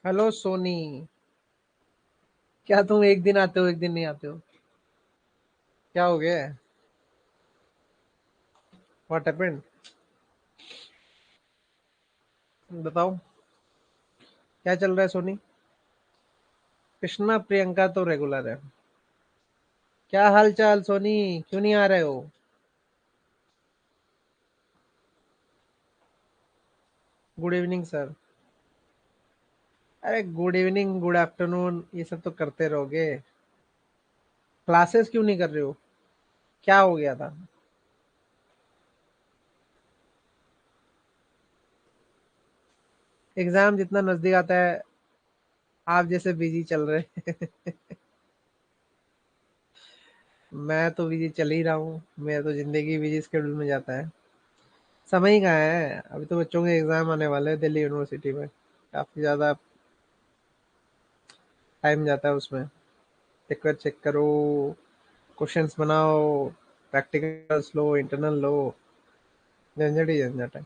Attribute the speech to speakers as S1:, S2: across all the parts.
S1: Hello Soni. क्या तुम एक दिन आते हो एक दिन नहीं आते हो? क्या हो गया है? What happened? बताओ। क्या चल रहा है सोनी? कृष्णा प्रियंका तो रेगुलर है। क्या हाल चाल सोनी? क्यों नहीं आ रहे हो? Good evening sir. अरे गुड इवनिंग गुड आफ्टरनून ये सब तो करते रहोगे। क्लासेस क्यों नहीं कर रहे हो? क्या हो गया था? एग्जाम जितना नजदीक आता है आप जैसे बिजी चल रहे। मैं तो बिजी चल ही रहा हूँ। मेरा तो जिंदगी बिजी स्केड्यूल में जाता है। समय ही कहाँ है, अभी तो बच्चों के एग्जाम आने वाले हैं दिल्ली यूनिवर्सिटी में। काफी ज्यादा टाइम जाता है उसमें। पेपर चेक करो, क्वेश्चंस बनाओ, प्रैक्टिकल्स लो, इंटरनल लो। झंझट ही झंझट है।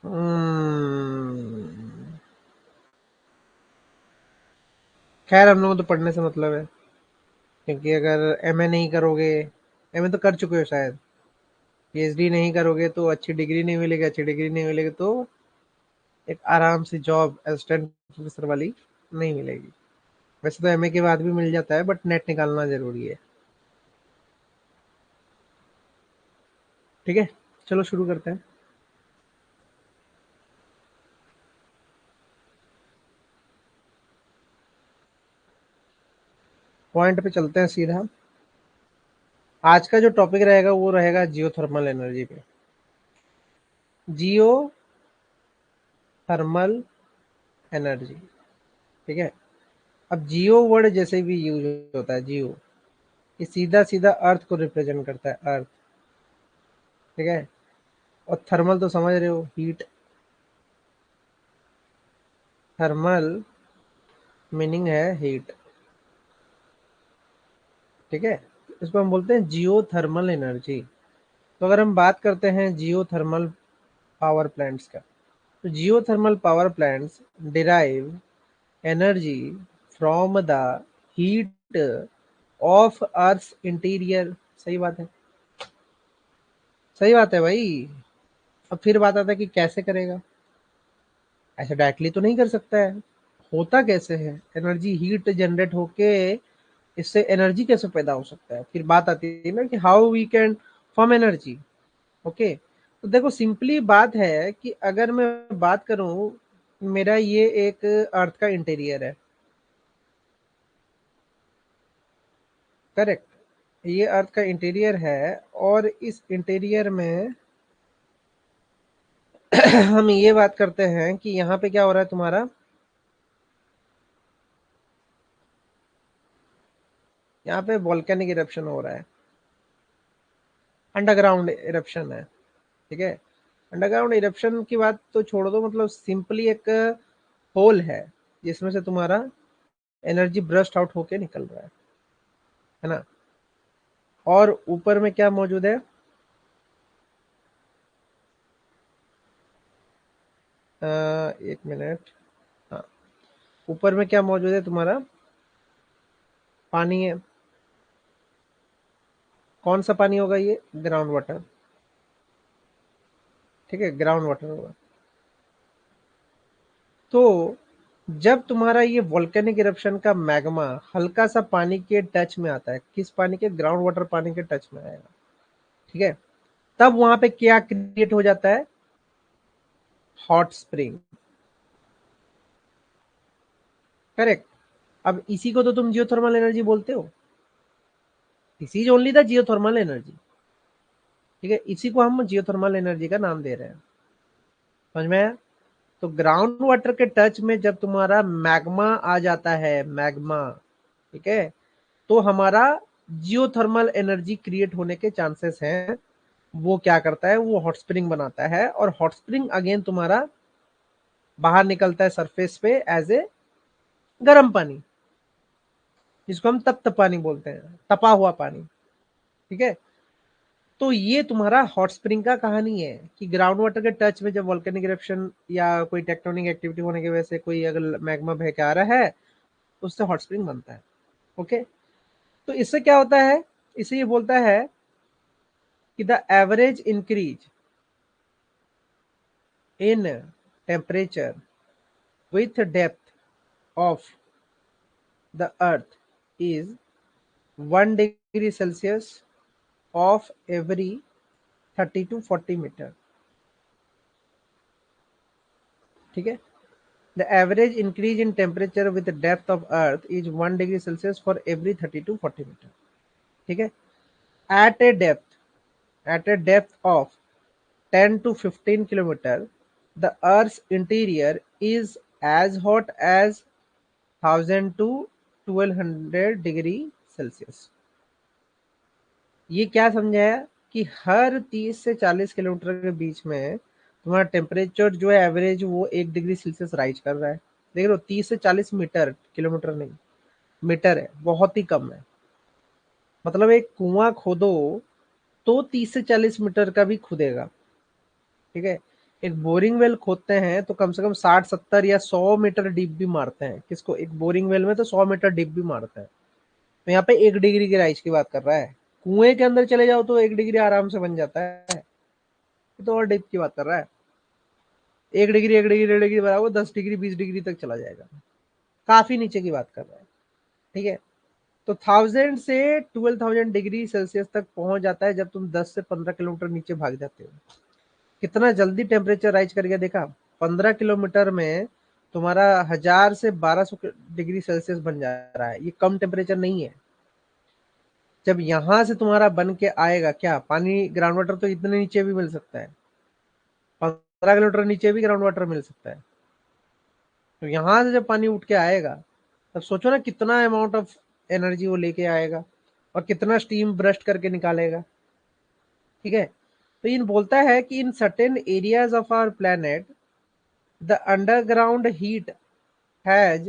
S1: हम्म, खैर हम लोगों को तो पढ़ने से मतलब है। क्योंकि अगर एमए नहीं करोगे, एमए तो कर चुके हो शायद, पीएचडी नहीं करोगे तो अच्छी डिग्री नहीं मिलेगी, अच्छी डिग्री नहीं मिलेगी तो एक आराम से जॉब असिस्टेंट प्रोफेसर वाली नहीं मिलेगी। वैसे तो एमए के बाद भी मिल जाता है बट नेट निकालना जरूरी है। ठीक है, चलो शुरू करते हैं। पॉइंट पे चलते हैं सीधा। आज का जो टॉपिक रहेगा वो रहेगा जियो थर्मल एनर्जी पे। जियो थर्मल एनर्जी। ठीक है। अब जियो वर्ड जैसे भी यूज होता है, जियो ये सीधा सीधा अर्थ को रिप्रेजेंट करता है, अर्थ। ठीक है। और थर्मल तो समझ रहे हो, हीट। थर्मल मीनिंग है हीट। ठीक है। इसको हम बोलते हैं जियो थर्मल एनर्जी। तो अगर हम बात करते हैं जियो थर्मल पावर प्लांट्स का, तो geothermal power plants derive energy from the heat of earth interior. सही बात है। सही बात है भाई। अब फिर बात आता है कि कैसे करेगा। ऐसे डायरेक्टली तो नहीं कर सकता है। होता कैसे है, एनर्जी हीट जनरेट होके इससे एनर्जी कैसे पैदा हो सकता है। फिर बात आती है ना कि how we can form energy. Okay. तो देखो सिंपली बात है कि अगर मैं बात करूं, मेरा ये एक अर्थ का इंटीरियर है। करेक्ट। ये अर्थ का इंटीरियर है और इस इंटीरियर में हम ये बात करते हैं कि यहाँ पे क्या हो रहा है तुम्हारा। यहाँ पे वॉल्केनिक इरप्शन हो रहा है। अंडरग्राउंड इरप्शन है। ठीक है। अंडरग्राउंड इरप्शन की बात तो छोड़ दो, मतलब सिंपली एक होल है जिसमें से तुम्हारा एनर्जी ब्रस्ट आउट होके निकल रहा है ना। और ऊपर में क्या मौजूद है? एक मिनट। हाँ, ऊपर में क्या मौजूद है तुम्हारा? पानी है। कौन सा पानी होगा ये? Ground water. ठीक है, ग्राउंड वाटर होगा। तो जब तुम्हारा ये वोल्केनिक इरप्शन का मैग्मा हल्का सा पानी के टच में आता है, किस पानी के? ग्राउंड वाटर पानी के टच में आएगा। ठीक है। तब वहां पे क्या क्रिएट हो जाता है? Hot spring. करेक्ट। अब इसी को तो तुम जियोथर्मल एनर्जी बोलते हो। This is only the geothermal energy. ठीक है, इसी को हम जियोथर्मल एनर्जी का नाम दे रहे हैं। समझ में आया? तो ग्राउंड वाटर के टच में जब तुम्हारा मैग्मा आ जाता है, मैग्मा, ठीक है, तो हमारा जियोथर्मल एनर्जी क्रिएट होने के चांसेस हैं। वो क्या करता है? वो हॉट स्प्रिंग बनाता है और हॉट स्प्रिंग अगेन तुम्हारा बाहर निकलता है सरफेस पे एज ए गर्म पानी, जिसको हम तप्त पानी बोलते हैं, तपा हुआ पानी। ठीक है। तो ये तुम्हारा हॉट स्प्रिंग का कहानी है कि ग्राउंड वाटर के टच में जब वोल्केनिक इरप्शन या कोई टेक्टोनिक एक्टिविटी होने की वजह से कोई अगर मैग्मा बह के आ रहा है तो उससे हॉट स्प्रिंग बनता है। ओके, तो इससे क्या होता है, इसे ये बोलता है कि the average increase in temperature with depth of the earth is 1 degree Celsius of every 30 to 40 metre. ठीक है, the average increase in temperature with depth of earth is 1 degree Celsius for every 30 to 40 metre. ठीक है, at a depth of 10 to 15 kilometre the earth interior is as hot as 1000 to 1200 degree Celsius. ये क्या समझाया कि हर 30 से 40 kilometre के बीच में तुम्हारा टेम्परेचर जो है एवरेज वो 1 डिग्री सेल्सियस राइज कर रहा है। देख लो 30 से 40 मीटर, किलोमीटर नहीं, मीटर है, बहुत ही कम है। मतलब एक कुआं खोदो तो 30 से 40 मीटर का भी खुदेगा। ठीक है, एक बोरिंग वेल खोदते हैं तो कम से कम 60-70 या 100 मीटर डीप भी मारते हैं। किसको? एक बोरिंग वेल में तो 100 मीटर डीप भी मारते हैं। तो यहाँ पे 1 डिग्री की राइज की बात कर रहा है। कुएं के अंदर चले जाओ तो 1 डिग्री आराम से बन जाता है, तो और डीप की बात कर रहा है। 1 डिग्री 1 डिग्री 1 डिग्री बराबर 10 डिग्री 20 डिग्री तक चला जाएगा, काफी नीचे की बात कर रहा है। ठीक है, तो 1000 से 12,000 डिग्री सेल्सियस तक पहुंच जाता है जब तुम 10 से 15 किलोमीटर नीचे भाग जाते हो। कितना जल्दी टेम्परेचर राइज कर गया देखा। 15 किलोमीटर में तुम्हारा 1000 से 1200 डिग्री सेल्सियस बन जा रहा है। ये कम टेम्परेचर नहीं है। जब यहां से तुम्हारा बन के आएगा, क्या पानी ग्राउंड वाटर तो इतने नीचे भी मिल सकता है, 15 किलोमीटर नीचे भी ग्राउंड वाटर मिल सकता है। तो यहां से जब पानी उठ के आएगा तब सोचो ना कितना अमाउंट ऑफ एनर्जी वो लेके आएगा और कितना स्टीम ब्रस्ट करके निकालेगा। ठीक है, तो इन बोलता है कि in certain areas of our planet the underground heat has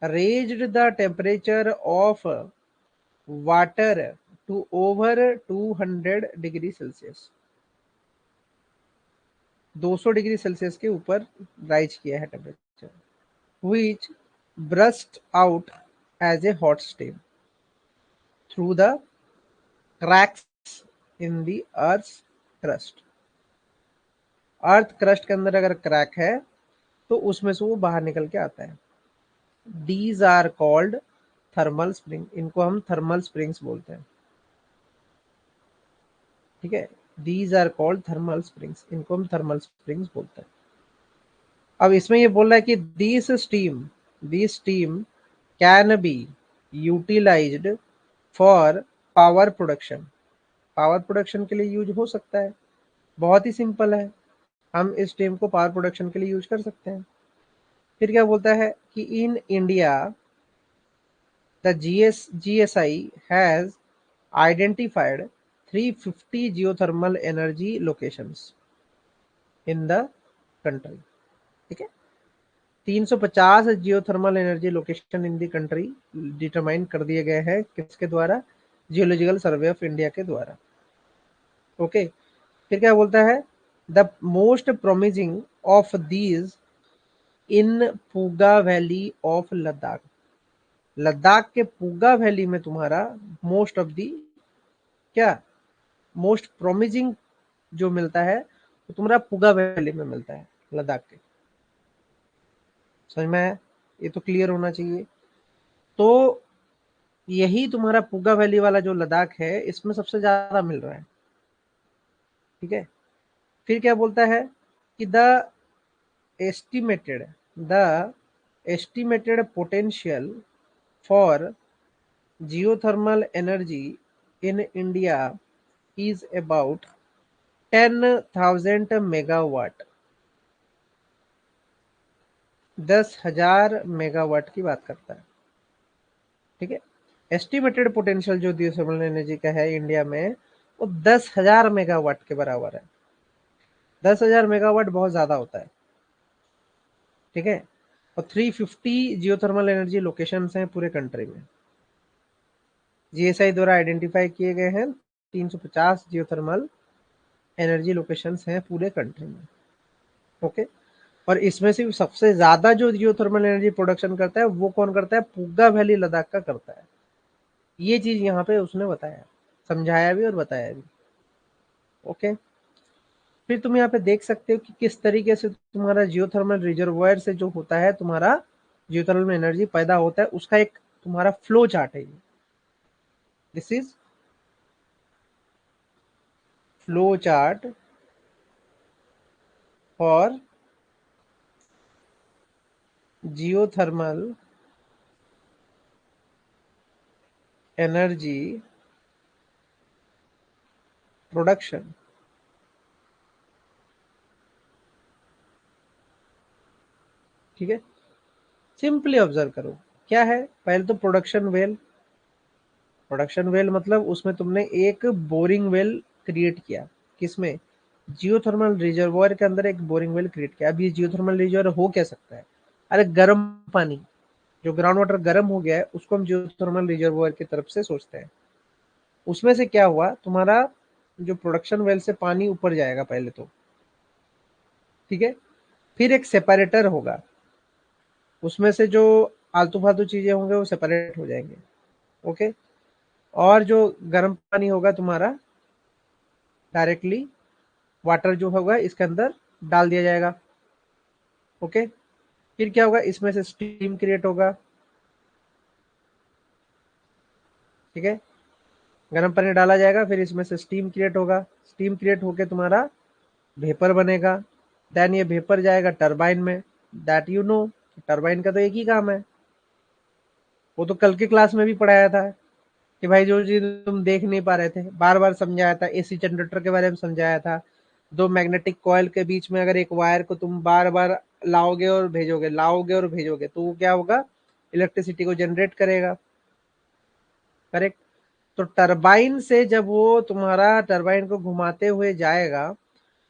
S1: raised the temperature of water to over 200 degree Celsius. 200 degree Celsius के ऊपर राइज किया है temperature, which burst out as a hot stream through the cracks in the earth's crust। Earth crust के अंदर अगर crack है तो उसमें से वो बाहर निकल के आता है। These are called thermal spring, इनको हम थर्मल स्प्रिंग्स बोलते हैं। ठीक है, these are called thermal springs, इनको हम थर्मल स्प्रिंग्स बोलते हैं। अब इसमें ये बोल रहा है कि this steam can be utilised for power production. Power production के लिए यूज हो सकता है, बहुत ही सिंपल है, हम इस स्टीम को पावर प्रोडक्शन के लिए यूज कर सकते हैं। फिर क्या बोलता है कि in India the GSI has identified 350 geothermal energy locations in the country. ठीक है, 350 geothermal energy location in the country determine कर दिए गए हैं, किसके द्वारा? जियोलॉजिकल सर्वे ऑफ इंडिया के द्वारा। ओके, फिर क्या बोलता है? The most promising of these in Puga valley of Ladakh. Ladakh के पूगा वैली में तुम्हारा मोस्ट ऑफ दी, क्या मोस्ट प्रोमिजिंग जो मिलता है वो तुम्हारा पूगा वैली में मिलता है, लद्दाख के। समझ में आया? ये तो क्लियर होना चाहिए। तो यही तुम्हारा पूगा वैली वाला जो लद्दाख है इसमें सबसे ज्यादा मिल रहा है। ठीक है, फिर क्या बोलता है कि estimated the estimated potential for geothermal energy in India is about 10,000 megawatt. 10,000 megawatt की बात करता है। ठीक है, एस्टिमेटेड पोटेंशियल जो जियोथर्मल एनर्जी का है इंडिया में वो 10,000 मेगावाट के बराबर है। 10,000 मेगावाट बहुत ज्यादा होता है। ठीक है, और 350 जियोथर्मल एनर्जी लोकेशंस हैं पूरे कंट्री में, जीएसआई द्वारा आइडेंटिफाई किए गए हैं 350 जियोथर्मल एनर्जी लोकेशंस हैं पूरे कंट्री में। ओके, और इसमें से सबसे ज्यादा जो जियोथर्मल एनर्जी प्रोडक्शन करता है वो कौन करता है? पूगा वैली लद्दाख का करता है। ये चीज यहाँ पे उसने बताया, समझाया भी और बताया भी। ओके, फिर तुम यहाँ पे देख सकते हो कि किस तरीके से तुम्हारा जियोथर्मल रिजर्वायर से जो होता है तुम्हारा जियोथर्मल एनर्जी पैदा होता है, उसका एक तुम्हारा फ्लो चार्ट है। This is flow chart for geothermal energy production. ठीक है, सिंपली ऑब्जर्व करो क्या है। पहले तो प्रोडक्शन वेल मतलब उसमें तुमने एक बोरिंग वेल क्रिएट किया। किसमें? जियोथर्मल रिजर्वायर के अंदर एक बोरिंग वेल क्रिएट किया। अब ये जियोथर्मल रिजर्वायर हो क्या सकता है? अरे गर्म पानी, जो ग्राउंड वाटर गर्म हो गया है उसको हम जियोथर्मल रिजर्वायर की तरफ से सोचते हैं। उसमें से क्या हुआ, तुम्हारा जो प्रोडक्शन वेल से पानी ऊपर जाएगा पहले तो, ठीक है, फिर एक सेपरेटर होगा, उसमें से जो आलतू फालतू चीजें होंगे वो सेपरेट हो जाएंगे। ओके, और जो गर्म पानी होगा तुम्हारा डायरेक्टली वाटर जो होगा इसके अंदर डाल दिया जाएगा। ओके, फिर क्या होगा, इसमें से स्टीम क्रिएट होगा। ठीक है, गर्म पानी डाला जाएगा, फिर इसमें से स्टीम क्रिएट होगा। स्टीम क्रिएट होके तुम्हारा वेपर बनेगा। देन ये वेपर जाएगा टरबाइन में। दैट यू नो, टरबाइन का तो एक ही काम है, वो तो कल के क्लास में भी पढ़ाया था कि भाई जो चीज तुम देख नहीं पा रहे थे, बार बार समझाया था। एसी जनरेटर के बारे में समझाया था। दो मैग्नेटिक कॉइल के बीच में अगर एक वायर को तुम बार बार लाओगे और भेजोगे तो वो क्या होगा, इलेक्ट्रिसिटी को जनरेट करेगा। करेक्ट। तो टरबाइन से जब वो तुम्हारा टरबाइन को घुमाते हुए जाएगा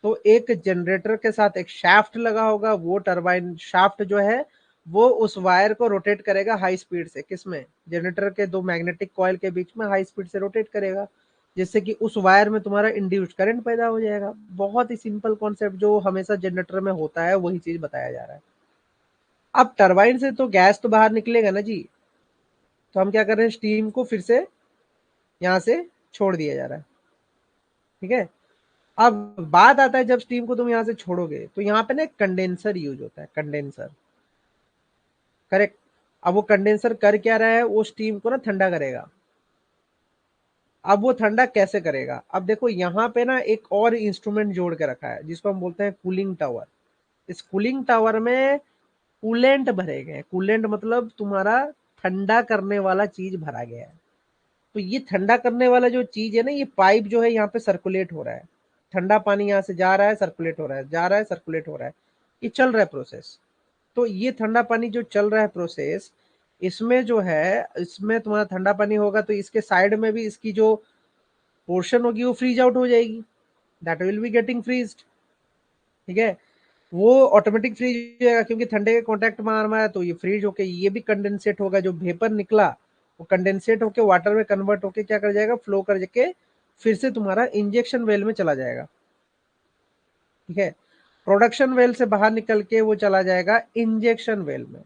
S1: तो एक जनरेटर के साथ एक शाफ्ट लगा होगा। वो टरबाइन शाफ्ट जो है वो उस वायर को रोटेट करेगा हाई स्पीड से। किसमें? जनरेटर के दो मैग्नेटिक कॉइल के बीच में हाई स्पीड से रोटेट करेगा, जिससे कि उस वायर में तुम्हारा इंड्यूस्ड करंट पैदा हो जाएगा। बहुत ही सिंपल कॉन्सेप्ट जो हमेशा जनरेटर में होता है वही चीज बताया जा रहा है। अब टरबाइन से तो गैस तो बाहर निकलेगा ना जी, तो हम क्या कर रहे हैं, स्टीम को फिर से यहाँ से छोड़ दिया जा रहा है। ठीक है, अब बात आता है जब स्टीम को तुम यहाँ से छोड़ोगे तो यहाँ पे ना एक कंडेंसर यूज होता है, कंडेंसर। करेक्ट। अब वो कंडेंसर कर क्या रहा है, वो स्टीम को ना ठंडा करेगा। अब वो ठंडा कैसे करेगा? अब देखो यहाँ पे ना एक और इंस्ट्रूमेंट जोड़ के रखा है जिसको हम बोलते हैं कूलिंग टावर। इस कूलिंग टावर में कूलेंट भरे गए। कूलेंट मतलब तुम्हारा ठंडा करने वाला चीज भरा गया है। तो ये ठंडा करने वाला जो चीज है ना, ये पाइप जो है यहाँ पे सर्कुलेट हो रहा है। ठंडा पानी यहाँ से जा रहा है, सर्कुलेट हो रहा है, जा रहा है, सर्कुलेट हो रहा है। ये चल रहा है प्रोसेस। तो ये ठंडा पानी जो चल रहा है प्रोसेस, इसमें जो है, इसमें तुम्हारा ठंडा पानी होगा तो इसके साइड में भी इसकी जो पोर्शन होगी वो फ्रीज आउट हो जाएगी। That will be getting freezed. ठीक है, वो ऑटोमेटिक फ्रीज हो जाएगा क्योंकि ठंडे के कांटेक्ट में आ रहा है, तो ये फ्रीज होके ये भी कंडेंसेट होगा। जो वेपर निकला वो कंडेंसेट होके वाटर में कन्वर्ट होके क्या कर जाएगा, फ्लो कर के फिर से तुम्हारा इंजेक्शन वेल में चला जाएगा। ठीक है, प्रोडक्शन वेल से बाहर निकल के वो चला जाएगा इंजेक्शन वेल में।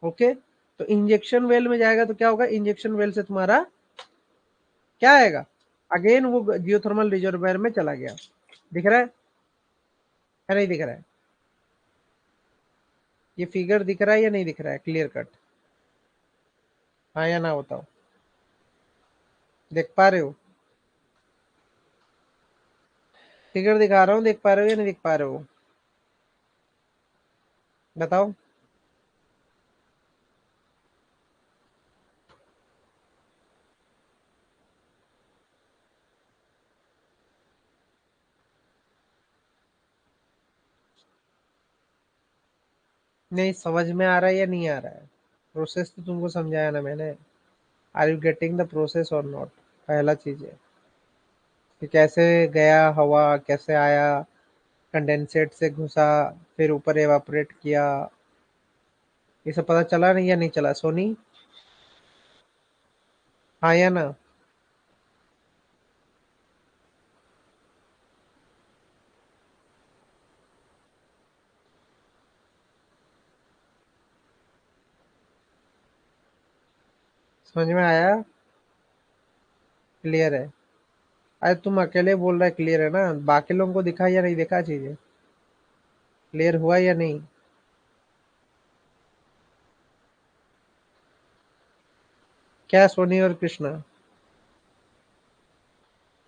S1: ओके, तो इंजेक्शन वेल में जाएगा तो क्या होगा, इंजेक्शन वेल से तुम्हारा क्या आएगा, अगेन वो जियोथर्मल रिजर्वायर में चला गया। दिख रहा है नहीं दिख रहा है? ये फिगर दिख रहा है या नहीं दिख रहा है, क्लियर कट? हाँ या ना बताओ, देख पा रहे हो? फिगर दिखा रहा हूँ, देख पा रहे हो या नहीं देख पा रहे हो? बताओ। नहीं समझ में आ रहा है या नहीं आ रहा है? प्रोसेस तो तुमको समझाया ना मैंने। Are you getting the process or not? पहला चीज है कि कैसे गया हवा, कैसे आया, कंडेंसेट से घुसा, फिर ऊपर एवापोरेट किया। ये सब पता चला नहीं या नहीं चला सोनी? हाँ या ना? समझ में आया? क्लियर है? अरे तुम अकेले बोल रहे क्लियर है ना, बाकी लोगों को दिखा या नहीं दिखा चीजें? क्लियर हुआ या नहीं? क्या सोनी और Krishna?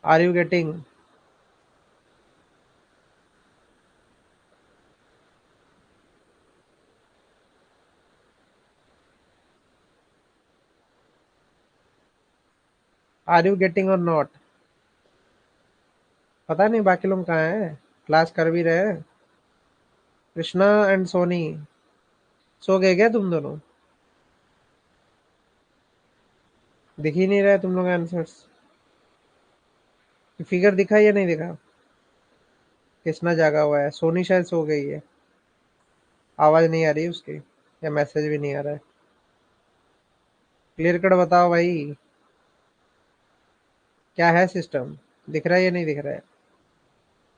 S1: Are you getting? Are you getting or not? पता नहीं बाकी लोग कहाँ हैं, क्लास कर भी रहे हैं। कृष्णा एंड सोनी सो गए क्या तुम दोनों? दिख ही नहीं रहे तुम लोग आंसर्स। फिगर दिखा या नहीं दिखा? कृष्णा जागा हुआ है, सोनी शायद सो गई है। आवाज नहीं आ रही उसकी, या मैसेज भी नहीं आ रहा है। क्लियर कट बताओ भाई, क्या है सिस्टम? दिख रहा है या नहीं दिख रहा है?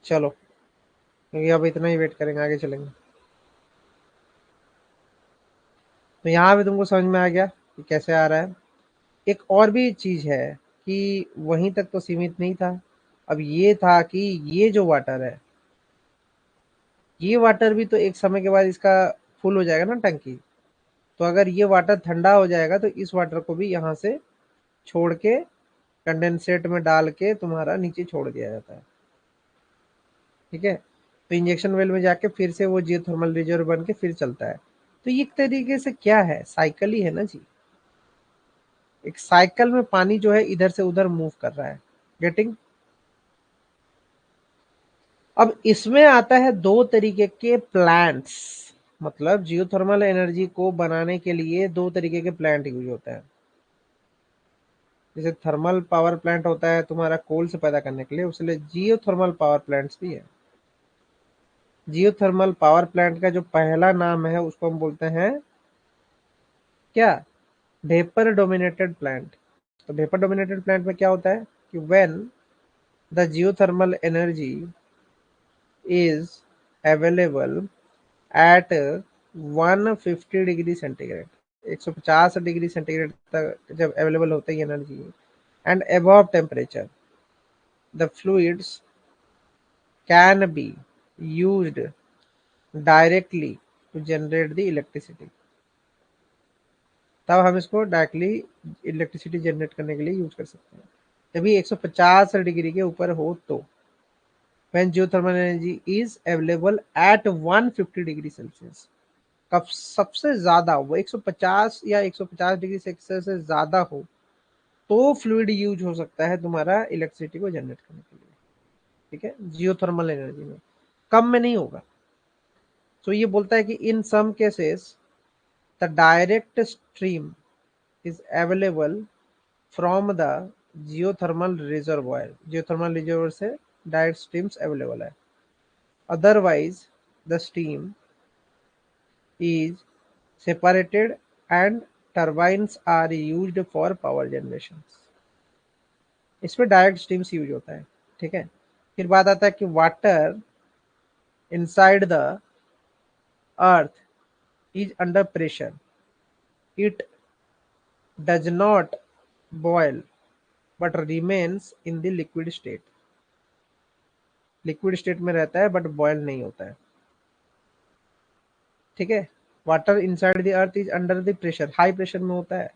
S1: चलो, क्योंकि अब इतना ही वेट करेंगे, आगे चलेंगे। तो यहाँ भी तुमको समझ में आ गया कि कैसे आ रहा है। एक और भी चीज है कि वहीं तक तो सीमित नहीं था। अब ये था कि ये जो वाटर है, ये वाटर भी तो एक समय के बाद इसका फुल हो जाएगा ना टंकी। तो अगर ये वाटर ठंडा हो जाएगा तो इस वाटर को भी यहाँ से छोड़ के कंडेंसेट में डाल के तुम्हारा नीचे छोड़ दिया जाता है। ठीक है? तो इंजेक्शन वेल में जाके फिर से वो जियोथर्मल रिजर्व बन के फिर चलता है। तो ये एक तरीके से क्या है, साइकिल ही है ना जी। एक साइकिल में पानी जो है इधर से उधर मूव कर रहा है। गेटिंग? अब इसमें आता है दो तरीके के प्लांट्स। मतलब जियोथर्मल एनर्जी को बनाने के लिए दो तरीके के प्लांट यूज होते हैं। जैसे थर्मल पावर प्लांट होता है तुम्हारा कोल से पैदा करने के लिए, उसके लिए जियोथर्मल पावर प्लांट्स भी है। जियोथर्मल पावर प्लांट का जो पहला नाम है उसको हम बोलते हैं क्या? Vapour dominated plant. तो वेपर डोमिनेटेड प्लांट में क्या होता है कि when the geothermal energy is available at 150 degree centigrade, 150 degree centigrade तक जब अवेलेबल होता है energy, and above temperature, the fluids can be used directly to generate the electricity. तब हम इसको डायरेक्टली इलेक्ट्रिसिटी जनरेट करने के लिए यूज कर सकते हैं। जब ये 150 डिग्री के ऊपर हो तो when geothermal energy is available at 150 degree Celsius. कब सबसे ज्यादा वो 150 या 150 डिग्री सेल्सियस से ज्यादा हो तो फ्लूइड यूज हो सकता है तुम्हारा इलेक्ट्रिसिटी को जनरेट करने के लिए। ठीक है? जियोथर्मल एनर्जी में कम में नहीं होगा। तो ये बोलता है कि in some cases the direct stream is available from the geothermal reservoir। Geothermal reservoir से डायरेक्ट स्ट्रीम्स अवेलेबल है। Otherwise the steam is separated and turbines are used for power generation। इसमें डायरेक्ट स्ट्रीम्स यूज होता है। ठीक है? फिर बात आता है कि water inside the earth is under pressure, it does not boil but remains in the liquid state। Liquid state में रहता है बट बॉयल नहीं होता है। ठीक है? Water inside the earth is under the pressure, high pressure में होता है।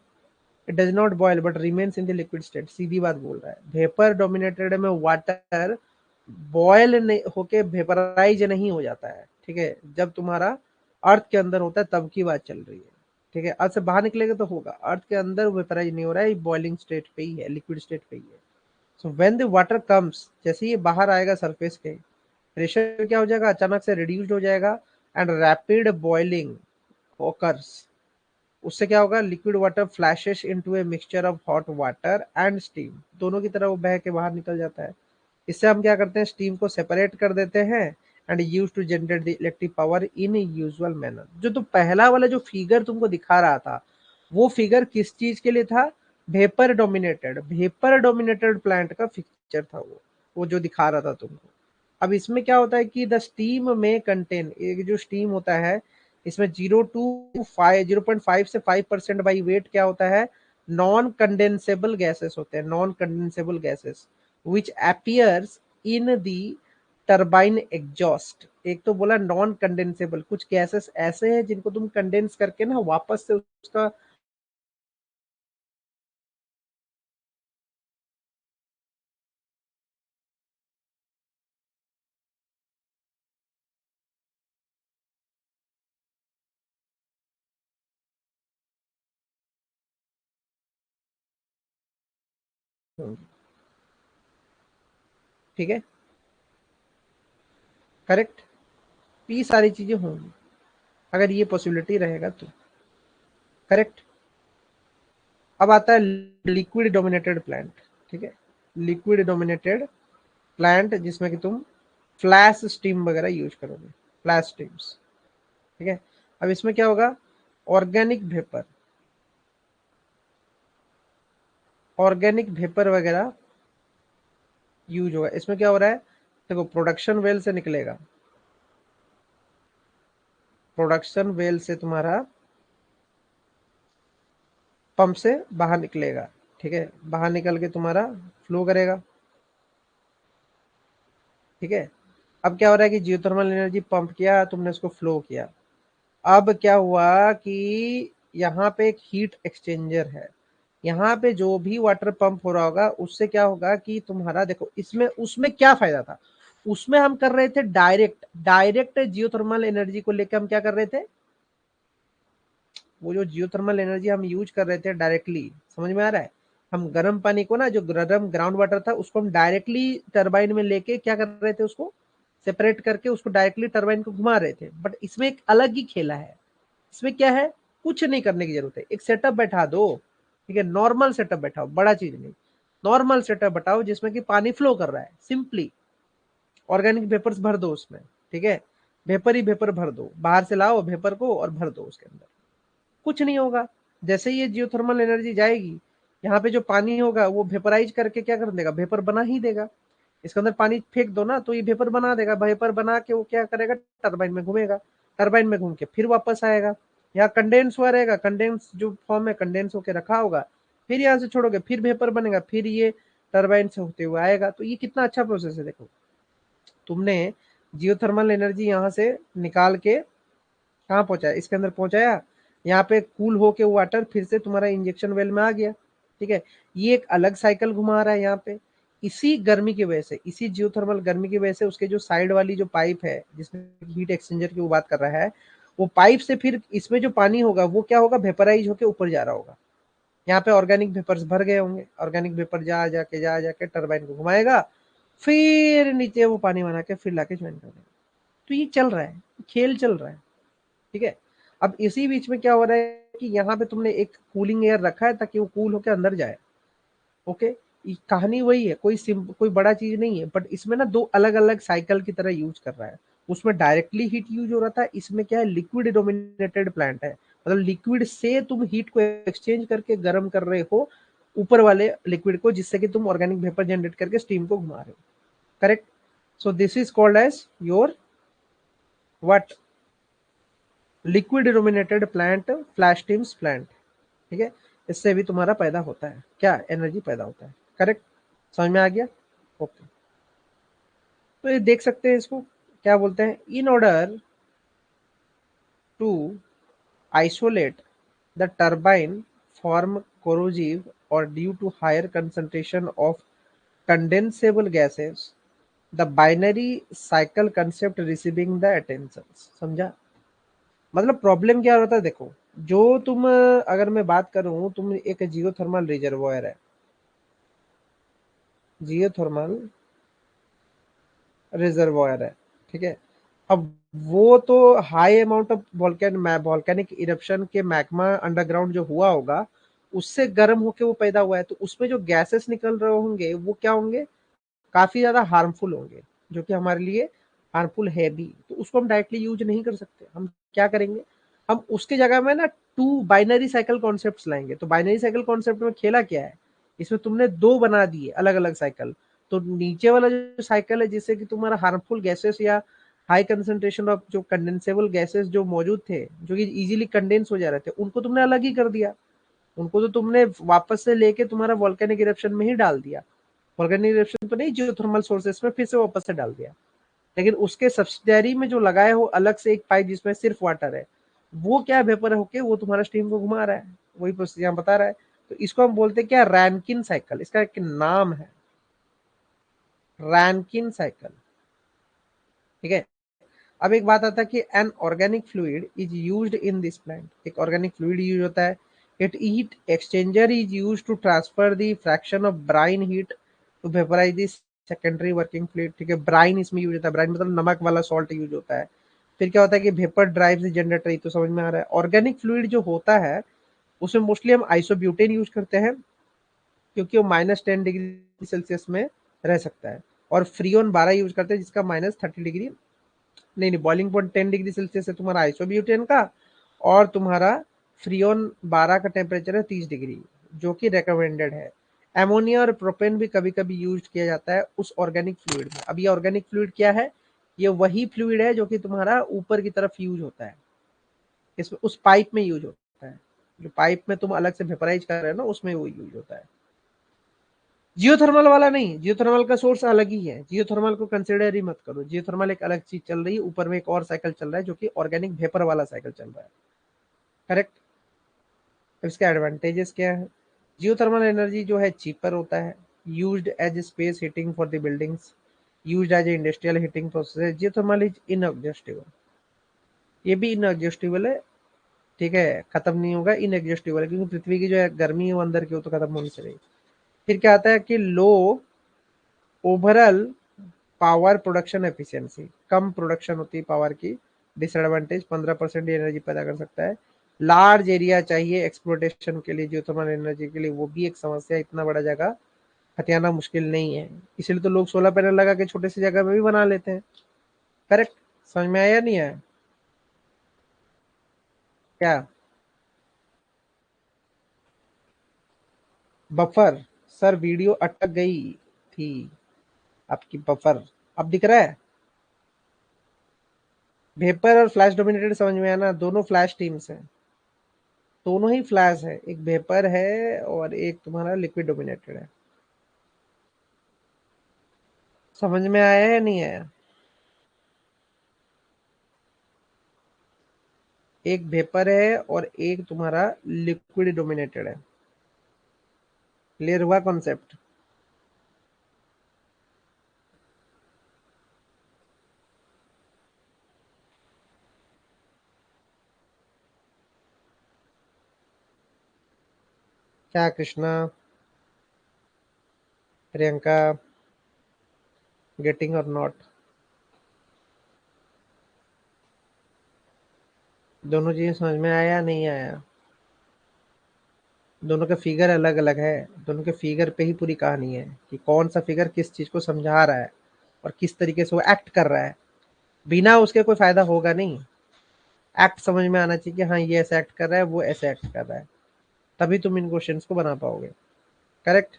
S1: It does not boil but remains in the liquid state. सीधी बात बोल रहा है। वेपर डोमिनेटेड में वाटर बॉयल होके वेपराइज नहीं हो जाता है। ठीक है? जब तुम्हारा अर्थ के अंदर होता है तब की बात चल रही है। ठीक है? अर्थ से बाहर निकलेगा तो होगा, अर्थ के अंदर वेपराइज नहीं हो रहा है, बॉइलिंग स्टेट पे ही है, लिक्विड स्टेट पे ही है। So when the water comes, जैसे ये बाहर आएगा सरफेस के, प्रेशर क्या हो जाएगा, अचानक से रिड्यूस्ड हो जाएगा एंड रैपिड बॉइलिंग ओकर्स। उससे क्या होगा, liquid water flashes into a mixture of hot water and steam, दोनों की तरह वो बह के बाहर निकल जाता है। इससे हम क्या करते हैं, स्टीम को सेपरेट कर देते हैं and use to generate the electric power in usual manner. जो तो पहला वाला जो फिगर तुमको दिखा रहा था, वो फिगर किस चीज के लिए था? वेपर डोमिनेटेड प्लांट का पिक्चर था वो जो दिखा रहा था तुमको। अब इसमें क्या होता है कि द स्टीम में कंटेन, एक जो स्टीम होता है इसमें 0 to 5, 0.5 से 5% बाई वेट क्या होता है, नॉन कंडेंसेबल गैसेस होते हैं, non condensable gases which appears in the turbine exhaust. एक तो बोला नॉन कंडेंसेबल, कुछ गैसेस ऐसे हैं जिनको तुम कंडेंस करके ना वापस से उसका ठीक है, करेक्ट, ये सारी चीजें होंगी अगर ये पॉसिबिलिटी रहेगा तो, करेक्ट। अब आता है लिक्विड डोमिनेटेड प्लांट, ठीक है, लिक्विड डोमिनेटेड प्लांट जिसमें कि तुम फ्लैश स्टीम वगैरह यूज करोगे, फ्लैश स्टीम्स, ठीक है। अब इसमें क्या होगा, ऑर्गेनिक वेपर, ऑर्गेनिक वेपर वगैरह यूज होगा। इसमें क्या हो रहा है, देखो प्रोडक्शन वेल से निकलेगा, प्रोडक्शन वेल से तुम्हारा पंप से बाहर निकलेगा, ठीक है, बाहर निकल के तुम्हारा फ्लो करेगा, ठीक है। अब क्या हो रहा है कि जियोथर्मल एनर्जी पंप किया, तुमने उसको फ्लो किया। अब क्या हुआ कि यहाँ पे एक हीट एक्सचेंजर है, यहाँ पे जो भी वाटर पंप हो रहा होगा उससे क्या होगा कि तुम्हारा देखो इसमें, उसमें क्या फायदा था, उसमें हम कर रहे थे डायरेक्ट, डायरेक्ट जियोथर्मल एनर्जी को लेकर हम क्या कर रहे थे, वो जो जियोथर्मल एनर्जी हम यूज कर रहे थे डायरेक्टली, समझ में आ रहा है, हम गर्म पानी को ना, जो गर्म ग्राउंड वाटर था उसको हम डायरेक्टली टरबाइन में लेके क्या कर रहे थे, उसको सेपरेट करके उसको डायरेक्टली टरबाइन को घुमा रहे थे। बट इसमें एक अलग ही खेला है, इसमें क्या है, कुछ नहीं करने की जरूरत है, एक सेटअप बैठा दो, ठीक है, नॉर्मल सेटअप बैठाओ, बड़ा चीज नहीं, नॉर्मल सेटअप बैठाओ जिसमें कि पानी फ्लो कर रहा है, सिंपली ऑर्गेनिक वेपर्स भर दो उसमें, ठीक है, वेपर ही वेपर भर दो, बाहर से लाओ वेपर को और भर दो उसके अंदर, कुछ नहीं होगा। जैसे ही ये जियोथर्मल एनर्जी जाएगी, यहाँ पे जो पानी होगा वो वेपराइज करके क्या कर देगा, वेपर बना ही देगा। इसके अंदर पानी फेंक दो ना तो ये वेपर बना देगा, वेपर बना के वो क्या करेगा, टरबाइन में घूमेगा, टरबाइन में घूम के फिर वापस आएगा, यहाँ कंडेंस हुआ रहेगा, कंडेंस जो फॉर्म है कंडेंस होकर रखा होगा, फिर यहाँ से छोड़ोगे फिर वेपर बनेगा, फिर ये टरबाइन से होते हुए आएगा। तो ये कितना अच्छा प्रोसेस है, देखो तुमने जियोथर्मल एनर्जी यहाँ से निकाल के कहाँ पहुंचाया, इसके अंदर पहुंचाया, यहाँ पे कूल होके वाटर फिर से तुम्हारा इंजेक्शन वेल में आ गया, ठीक है। ये एक अलग साइकिल घुमा रहा है यहाँ पे, इसी गर्मी की वजह से, इसी जियोथर्मल गर्मी की वजह से उसके जो साइड वाली जो पाइप है जिसमें हीट एक्सचेंजर की वो बात कर रहा है, वो पाइप से फिर इसमें जो पानी होगा वो क्या होगा, वेपराइज होके ऊपर जा रहा होगा, यहाँ पे ऑर्गेनिक वेपर्स भर गए होंगे, ऑर्गेनिक वेपर जा जाके टरबाइन को घुमाएगा, फिर नीचे वो पानी बना के फिर लाके ज्वाइन कर देगा। तो ये चल रहा है, खेल चल रहा है, ठीक है। अब इसी बीच में क्या हो रहा है कि यहाँ पे तुमने एक कूलिंग एयर रखा है ताकि वो कूल होकर अंदर जाए, ओके। कहानी वही है, कोई बड़ा चीज नहीं है, बट इसमें ना दो अलग अलग साइकिल की तरह यूज कर रहा है। उसमें डायरेक्टली हीट यूज हो रहा था, इसमें क्या है, लिक्विड डोमिनेटेड प्लांट है, मतलब लिक्विड से तुम हीट को एक्सचेंज करके गर्म कर रहे हो ऊपर वाले लिक्विड को, जिससे कि तुम ऑर्गेनिक वेपर जनरेट करके स्टीम को घुमा रहे हो, correct. So this is called as your what, liquid dominated plant, flash steams plant, ठीक है। इससे भी तुम्हारा पैदा होता है क्या, एनर्जी पैदा होता है, करेक्ट, समझ में आ गया, ओके। तो ये देख सकते हैं, इसको क्या बोलते हैं, in order to isolate the turbine from corrosive or due to higher concentration of condensable gases, the binary cycle concept receiving the attention, समझा। मतलब प्रॉब्लम क्या होता है, देखो जो तुम, अगर मैं बात करूं, तुम एक जियोथर्मल रिजर्वॉयर है, जियोथर्मल रिजर्वॉयर है, ठीक है। अब वो तो high amount of volcanic eruption के मैग्मा अंडरग्राउंड जो हुआ होगा उससे गर्म होके वो पैदा हुआ है, तो उसमें जो गैसेस निकल रहे होंगे वो क्या होंगे, काफी ज्यादा हार्मफुल होंगे, जो कि हमारे लिए हार्मफुल है भी, तो उसको हम डायरेक्टली यूज नहीं कर सकते। हम क्या करेंगे, हम उसके जगह में ना टू बाइनरी साइकिल कॉन्सेप्ट लाएंगे। तो बाइनरी साइकिल कॉन्सेप्ट में खेला क्या है, इसमें तुमने दो बना दिए अलग अलग साइकिल। तो नीचे वाला जो साइकिल है जिससे कि तुम्हारा हार्मफुल गैसेस या हाई कंसेंट्रेशन ऑफ जो कंडेंसेबल गैसेस जो मौजूद थे, जो कि इजीली कंडेंस हो जा रहे थे, उनको तुमने अलग ही कर दिया। उनको तो तुमने वापस से लेके तुम्हारा वोल्केनिक इरप्शन में ही डाल दिया, वोल्केनिक इरप्शन तो नहीं, जियोथर्मल सोर्सेस में फिर से वापस से डाल दिया। लेकिन उसके सब्सिडरी में जो लगाए हो अलग से एक पाइप जिसमें सिर्फ वाटर है, वो क्या वेपर होके वो तुम्हारा स्टीम को घुमा रहा है, वही प्रोसेस यहाँ बता रहा है। तो इसको हम बोलते हैं क्या, रैनकिन साइकिल, इसका एक नाम है रैनकिन साइकिल। ठीक है। अब एक बात आता है कि an organic fluid is used in this plant, एक ऑर्गेनिक फ्लूइड यूज होता है। It heat exchanger is used to transfer the fraction of brine heat to vaporise this secondary working fluid. ठीक है, ब्राइन इसमें यूज होता है, Bryan मतलब नमक वाला सॉल्ट यूज होता है। फिर क्या होता है कि वेपर ड्राइव्स द जनरेटर, तो समझ में आ रहा है। ऑर्गेनिक फ्लूइड जो होता है उसमें मोस्टली हम आइसोब्यूटेन यूज करते हैं, क्योंकि वो -10 डिग्री सेल्सियस में रह सकता है। और फ्रीओन 12 यूज करते हैं जिसका -30 डिग्री, नहीं बॉइलिंग पॉइंट 10 डिग्री सेल्सियस है तुम्हारा आइसोब्यूटेन का, और तुम्हारा फ्रीओन 12 का टेम्परेचर है 30 डिग्री, जो कि रिकमेंडेड है। एमोनिया और प्रोपेन भी कभी कभी यूज किया जाता है उस ऑर्गेनिक फ्लूइड में। अब ये ऑर्गेनिक फ्लूइड क्या है, ये वही फ्लूइड है जो कि तुम्हारा ऊपर की तरफ यूज होता है, इसमें उस पाइप में यूज होता है, जो पाइप में तुम अलग से वेपराइज कर रहे हो ना उसमें वो यूज होता है। जियोथर्मल वाला नहीं, जियोथर्मल का सोर्स अलग ही है, जियोथर्मल को कंसिडर ही मत करो। जियोथर्मल एक अलग चीज चल रही है, ऊपर में एक और साइकिल चल रहा है जो कि ऑर्गेनिक वेपर वाला साइकिल चल रहा है। करेक्ट। अब इसके एडवांटेजेस क्या है, जियोथर्मल एनर्जी जो है चीपर होता है, used as space heating for the buildings, used as industrial heating process. Geothermal is inexhaustible, ये भी इनएग्जॉस्टिबल है। ठीक है, खत्म नहीं होगा, इनएग्जॉस्टिबल है, क्योंकि पृथ्वी की जो है गर्मी है वो अंदर की, वो तो खत्म होनी चाहिए। फिर क्या आता है कि लो ओवरऑल पावर प्रोडक्शन एफिशिएंसी, कम प्रोडक्शन होती है पावर की। डिसएडवांटेज 15% एनर्जी पैदा कर सकता है। लार्ज एरिया चाहिए एक्सप्लोटेशन के लिए, जियोथर्मल एनर्जी के लिए, वो भी एक समस्या, इतना बड़ा जगह हथियाना मुश्किल नहीं है, इसलिए तो लोग सोलर पैनल लगा के छोटे से जगह में भी बना लेते हैं। करेक्ट। समझ में आया नहीं आया क्या। बफर, सर वीडियो अटक गई थी आपकी, बफर अब दिख रहा है। वेपर और फ्लैश डोमिनेटेड समझ में आया ना, दोनों फ्लैश टीम्स हैं, दोनों ही फ्लैश है, एक वेपर है और एक तुम्हारा लिक्विड डोमिनेटेड है। समझ में आया या नहीं आया। एक वेपर है और एक तुम्हारा लिक्विड डोमिनेटेड है। क्लियर हुआ कॉन्सेप्ट। क्या Krishna, Priyanka, getting or not, दोनों चीजें समझ में आया या नहीं आया। दोनों के फिगर अलग अलग है, दोनों के फिगर पे ही पूरी कहानी है कि कौन सा फिगर किस चीज को समझा रहा है और किस तरीके से वो एक्ट कर रहा है। बिना उसके कोई फायदा होगा नहीं। एक्ट समझ में आना चाहिए कि हाँ ये ऐसे एक्ट कर रहा है, वो ऐसे एक्ट कर रहा है, तभी तुम इन क्वेश्चंस को बना पाओगे। करेक्ट।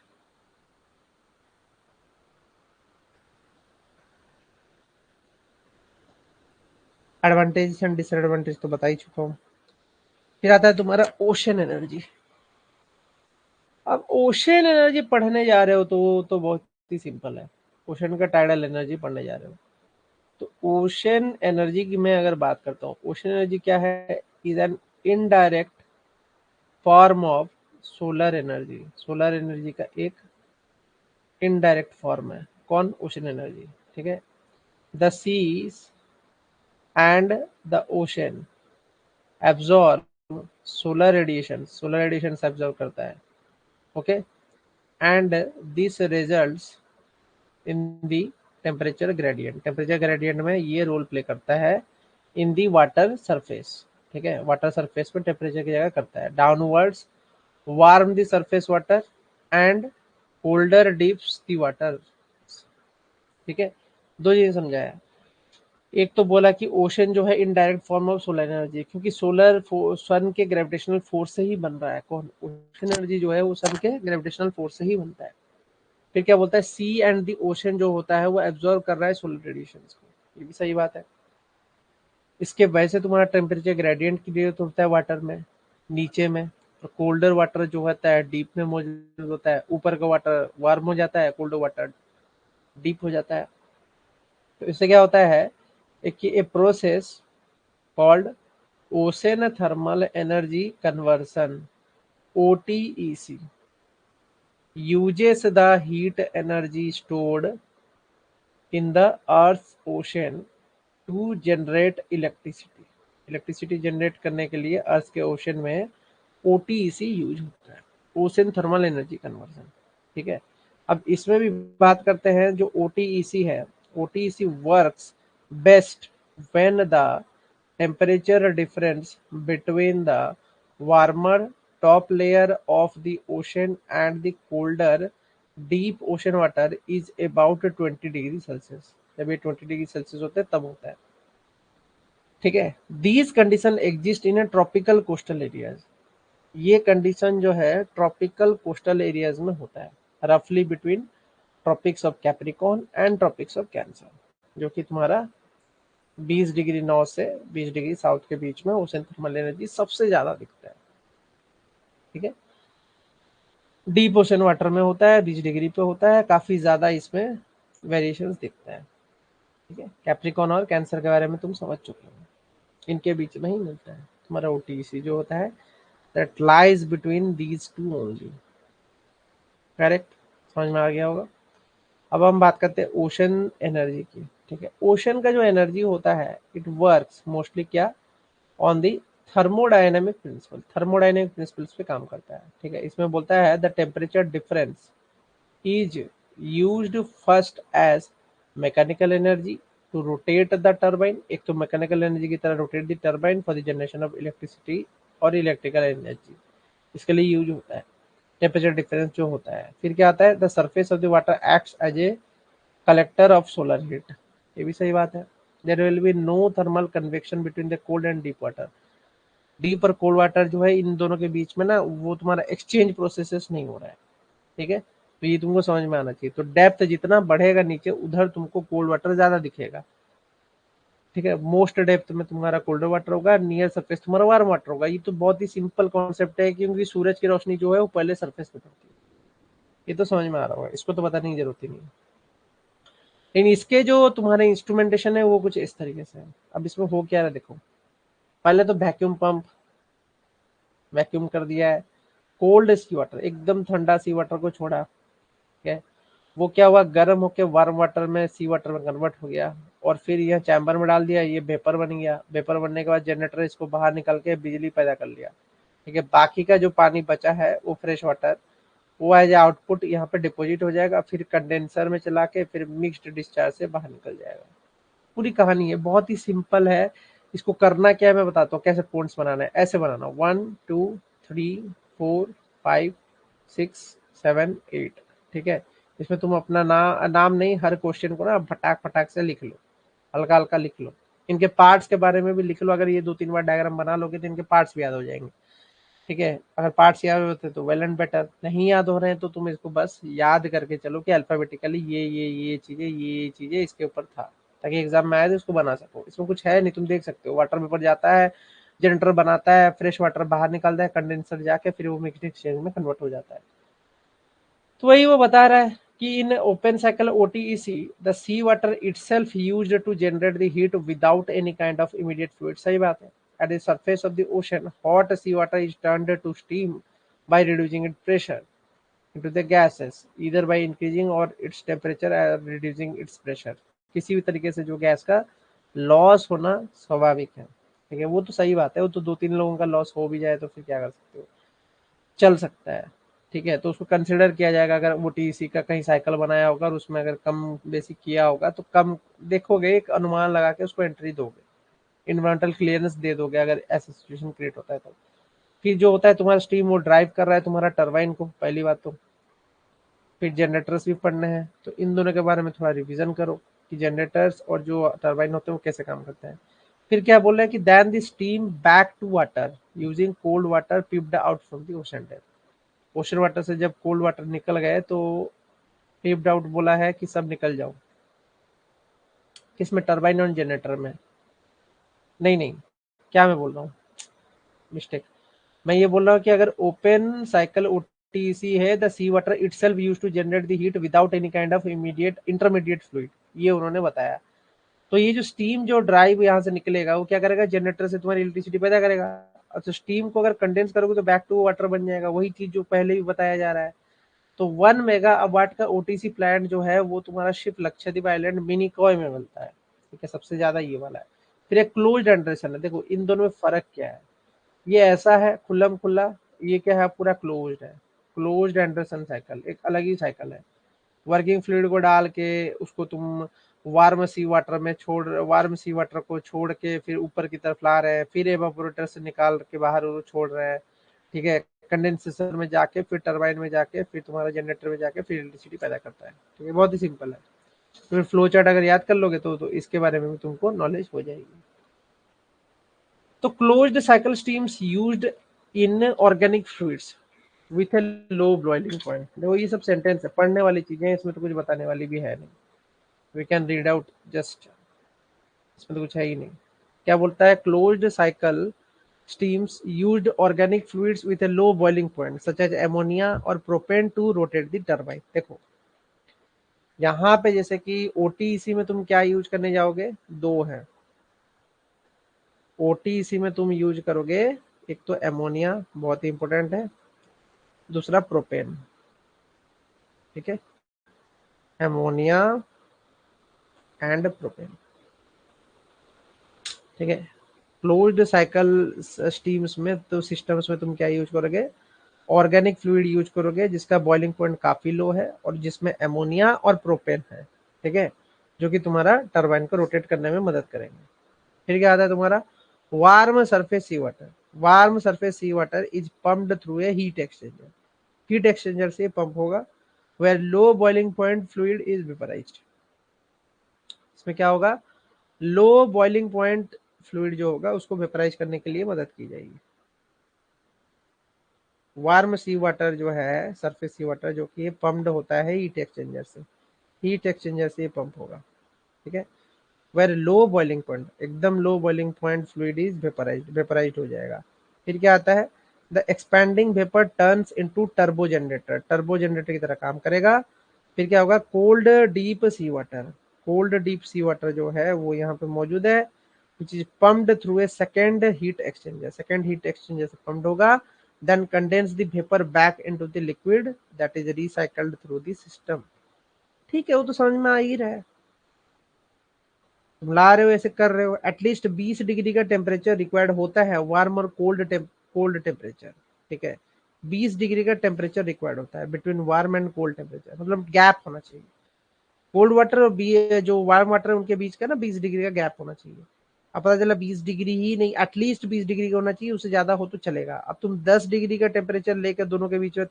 S1: एडवांटेज एंड डिसएडवांटेज तो बता ही चुका हूँ। फिर आता है तुम्हारा ओशन एनर्जी। अब ओशन एनर्जी पढ़ने जा रहे हो तो बहुत ही सिंपल है। ओशन का टाइडल एनर्जी पढ़ने जा रहे हो तो ओशन एनर्जी की मैं अगर बात करता हूँ, ओशन एनर्जी क्या है, is an indirect form of solar energy. Solar energy का एक इनडायरेक्ट फॉर्म है कौन, ओशन एनर्जी। ठीक है। The seas and the ocean absorb solar radiation, solar radiation absorb करता है। Okay. And this results in the temperature gradient, temperature gradient में ये रोल प्ले करता है इन दी वाटर सरफेस। ठीक है, वाटर सरफेस में टेम्परेचर की जगह करता है। Downwards warm the surface water and colder dips the water. ठीक है, दो चीजें समझाया। एक तो बोला कि ओशन जो है indirect form of solar energy, क्योंकि सोलर सन के ग्रेविटेशनल फोर्स से ही बन रहा है। कौन, ओशन एनर्जी जो है वो सन के ग्रेविटेशनल फोर्स से ही बनता है। फिर क्या बोलता है, सी एंड द ओशन जो होता है वो एब्जॉर्ब कर रहा है सोलर रेडिएशन को, ये भी सही बात है। इसके वजह से तुम्हारा टेम्परेचर ग्रेडियंट क्रिएट होता है वाटर में, नीचे में। और कोल्डर वाटर जो होता है डीप में मौजूद होता है, ऊपर का वाटर वार्म हो जाता है, कोल्डर वाटर डीप हो जाता है। तो इससे क्या होता है कि a process called ocean thermal energy conversion, OTEC, uses the heat energy stored in the earth's ocean to generate electricity। Electricity generate करने के लिए अर्थ के ओशन में OTEC यूज होता है, ओशन थर्मल एनर्जी कन्वर्जन। ठीक है, अब इसमें भी बात करते हैं जो OTEC है। OTEC works best when the temperature difference between the warmer top layer of the ocean and the colder deep ocean water is about 20 degree Celsius. जब ये 20 डिग्री सेल्सियस होते हैं तब होता है। ठीक है, these condition exist in tropical coastal areas. ये कंडीशन जो है ट्रॉपिकल कोस्टल एरियाज में होता है, रफली between tropics of Capricorn and tropics of cancer, जो कि तुम्हारा 20 डिग्री नॉर्थ से 20 डिग्री साउथ के बीच में ओशन थर्मल एनर्जी सबसे ज्यादा दिखता है। ठीक है, डीप ओशन वाटर में होता है, 20 डिग्री पे होता है, काफी ज्यादा इसमें वेरिएशंस दिखता है। ठीक है, कैप्रिकॉर्न और कैंसर के बारे में तुम समझ चुके हो, इनके बीच में ही मिलता है तुम्हारा OTEC जो होता है, that lies between these two only. Correct, समझ में आ गया होगा। अब हम बात करते हैं ओशन एनर्जी की। ठीक है, ओशन का जो एनर्जी होता है इट वर्क्स मोस्टली क्या on the thermodynamic principle, thermodynamic principles पे काम करता है। ठीक है, इसमें बोलता है the temperature difference is used first as mechanical energy to rotate the turbine। एक तो मैकेनिकल एनर्जी की तरह rotate the turbine for the generation of electricity और इलेक्ट्रिकल एनर्जी, इसके लिए यूज होता है टेम्परेचर डिफरेंस जो होता है। फिर क्या आता है the surface of the water acts as a collector of solar heat, ये भी सही बात है। There will be no thermal convection between the cold and deep water. Deep और कोल्ड वाटर जो है इन दोनों के बीच में ना वो तुम्हारा एक्सचेंज प्रोसेसेस नहीं हो रहा है। ठीक है, तो ये तुमको समझ में आना चाहिए। तो डेप्थ जितना बढ़ेगा नीचे उधर तुमको कोल्ड वाटर ज्यादा दिखेगा। ठीक है, मोस्ट डेप्थ में तुम्हारा कोल्ड वाटर होगा, नियर सरफेस तुम्हारा वार्म वाटर होगा। ये तो बहुत ही सिंपल कॉन्सेप्ट है, क्योंकि सूरज की रोशनी जो है वो पहले सरफेस पे पड़ती है। ये तो समझ में आ रहा होगा, इसको तो बताने की जरूरत ही नहीं है। लेकिन इसके जो तुम्हारे इंस्ट्रूमेंटेशन है वो कुछ इस तरीके से है। अब इसमें हो क्या रहा है देखो, पहले तो वैक्यूम पंप, वैक्यूम कर दिया है, कोल्ड सी वाटर एकदम ठंडा सी वाटर को छोड़ा। ठीक है, वो क्या हुआ गर्म होकर वार्म वाटर में सी वाटर में कन्वर्ट हो गया, और फिर यह चैम्बर में डाल दिया, ये वेपर बन गया। वेपर बनने के बाद जनरेटर इसको बाहर निकाल के बिजली पैदा कर लिया। ठीक है, बाकी का जो पानी बचा है वो फ्रेश वाटर वो एज आउटपुट यहाँ पे डिपॉजिट हो जाएगा, फिर कंडेंसर में चला के फिर मिक्स्ड डिस्चार्ज से बाहर निकल जाएगा। पूरी कहानी है, बहुत ही सिंपल है। इसको करना क्या है मैं बताता हूँ, कैसे पॉइंट्स बनाना है। ऐसे बनाना 1 2 3 4 5 6 7 8। ठीक है, इसमें तुम अपना नाम नहीं, हर क्वेश्चन को ना फटाक फटाक से लिख लो, हल्का हल्का लिख लो। इनके पार्ट्स के बारे में भी लिख लो, अगर ये 2-3 बार डायग्राम बना लोगे तो इनके पार्ट्स भी याद हो जाएंगे। ठीक है, अगर पार्ट्स याद होते तो वेल एंड बेटर, नहीं याद हो रहे हैं तो तुम इसको बस याद करके चलो कि अल्फाबेटिकली ये चीजें ये चीजें इसके ऊपर था, ताकि एग्जाम में आए तो उसको बना सको। इसमें कुछ है नहीं, तुम देख सकते हो वाटर पेपर जाता है, जनरेटर बनाता है, फ्रेश वाटर बाहर निकालता है, कंडेंसर जाके फिर वो मिक्स्ड एक्सचेंज में कन्वर्ट हो जाता है। तो वही वो बता रहा है कि in open cycle OTEC the sea water itself used to generate the heat without any kind of immediate fluid. सही बात है। At the surface of the ocean, hot seawater is turned to steam by reducing its pressure into the gases, either by increasing or its temperature or reducing its pressure। किसी भी तरीके से जो gas का loss होना स्वाभाविक है। ठीक है, वो तो सही बात है, वो तो 2-3 लोगों का लॉस हो भी जाए तो फिर क्या कर सकते हो, चल सकता है। ठीक है, तो उसको कंसिडर किया जाएगा। अगर OTEC का कहीं साइकिल बनाया होगा और उसमें अगर कम बेसिक किया होगा तो कम देखोगे, एक अनुमान लगा के उसको एंट्री दोगे, इन्वायरमेंटल क्लियरेंस दे दोगे अगर ऐसा सिचुएशन क्रिएट होता है तो। फिर जो होता है तुम्हारा स्टीम वो ड्राइव कर रहा है तुम्हारा टरबाइन को, पहली बात तो। फिर जनरेटर्स भी पढ़ने हैं, तो इन दोनों के बारे में थोड़ा रिवीजन करो कि जनरेटर्स और जो टरबाइन होते हैं वो कैसे काम करते हैं। फिर क्या बोल रहे हैं कि then the steam back to water using cold water piped out from the ocean depth. Ocean water से जब कोल्ड वाटर निकल गए तो पिप्ड आउट बोला है कि सब निकल जाओ, किसमें, टरबाइन और जनरेटर में। नहीं नहीं, क्या मैं बोल रहा हूँ, मिस्टेक। मैं ये बोल रहा हूँ कि अगर ओपन साइकिल ओटीसी है, the sea water itself used to generate the heat without any kind of immediate intermediate fluid, ये उन्होंने बताया। तो ये जो स्टीम जो ड्राइव यहाँ से निकलेगा वो क्या करेगा, जनरेटर से तुम्हारी इलेक्ट्रिसिटी पैदा करेगा। तो स्टीम को अगर कंडेंस करोगे तो बैक टू वाटर बन जाएगा, वही चीज जो पहले भी बताया जा रहा है। तो 1 मेगावाट का ओटीसी प्लांट जो है वो तुम्हारा शिप लक्षद्वीप आइलैंड मिनीकॉय में मिलता है, ठीक है, सबसे ज्यादा ये वाला है। फिर एक क्लोज्ड अंडरसन है, देखो इन दोनों में फर्क क्या है। ये ऐसा है खुल्लम खुल्ला, ये क्या है पूरा क्लोज्ड है। क्लोज्ड एंडरसन साइकिल एक अलग ही साइकिल है। वर्किंग फ्लूइड को डाल के उसको तुम वार्म सी वाटर को छोड़ के फिर ऊपर की तरफ ला रहे हैं, फिर एवापोरेटर से निकाल के बाहर वो छोड़ रहे हैं, ठीक है। कंडेंसेशन में जाके फिर टरबाइन में जाके फिर तुम्हारा जनरेटर में जाके फिर इलेक्ट्रिसिटी पैदा करता है, ठीक है, बहुत ही सिंपल है। तो फिर फ्लो चार्ट अगर याद कर लोगे तो इसके बारे में भी तुमको नॉलेज हो जाएगी। तो closed cycle steams used in organic fluids with a low boiling point. देखो ये सब सेंटेंस है, पढ़ने वाली चीजें हैं, इसमें तो कुछ बताने वाली भी है नहीं। We can read out just, इसमें तो कुछ है ही नहीं। क्या बोलता है, closed cycle steams used organic fluids with a low boiling point such as ammonia और propane to rotate the turbine. देखो यहाँ पे जैसे कि ओटीईसी में तुम क्या यूज करने जाओगे, दो है। ओटीईसी में तुम यूज करोगे, एक तो एमोनिया बहुत ही इंपॉर्टेंट है, दूसरा प्रोपेन, ठीक है, एमोनिया एंड प्रोपेन, ठीक है। क्लोज्ड साइकिल स्टीम्स में तो सिस्टम्स में तुम क्या यूज करोगे, ऑर्गेनिक फ्लूइड यूज करोगे जिसका बॉइलिंग पॉइंट काफी लो है और जिसमें एमोनिया और प्रोपेन है, ठीक है, जो कि तुम्हारा टरबाइन को रोटेट करने में मदद करेंगे। फिर क्या आता है तुम्हारा, warm surface sea water. Warm surface sea water is pumped through a heat exchanger. Heat exchanger से पंप होगा, where low boiling point fluid is vaporized. इसमें क्या होगा, लो बॉइलिंग पॉइंट फ्लूइड जो होगा उसको वेपराइज करने के लिए मदद की जाएगी। वार्म सी वाटर जो है, सरफेस सी वाटर जो कि पम्प्ड होता है हीट एक्सचेंजर से, हीट एक्सचेंजर से पंप होगा, ठीक है। वेर लो बॉइलिंग पॉइंट, एकदम low boiling point fluid is vaporized, vaporized हो जाएगा। फिर क्या आता है, the expanding vapour turns into turbo generator, turbo generator की तरह काम करेगा। फिर क्या होगा, cold deep sea water, cold deep sea water जो है वो यहाँ पे मौजूद है, which is pumped through a second heat exchanger, second heat exchanger से pumped होगा, then condense the vapor back into the liquid that is recycled through the system। ठीक है, वो तो समझ में आ ही रहा है, तुम ला रहे हो ऐसे कर रहे हो। एटलीस्ट 20 डिग्री का टेम्परेचर रिक्वायर्ड होता है, वार्म और कोल्ड टेम्परेचर, ठीक है, 20 डिग्री का टेम्परेचर रिक्वायर्ड होता है between warm and cold temperature, मतलब गैप होना चाहिए। कोल्ड वाटर और जो वार्म वाटर है उनके बीच का ना 20 डिग्री का गैप होना चाहिए। अब पता चला 20 डिग्री ही नहीं, एटलीस्ट 20 डिग्री का होना चाहिए, उससे ज्यादा हो तो चलेगा। अब तुम 10 डिग्री का टेम्परेचर लेकर दोनों के बीच में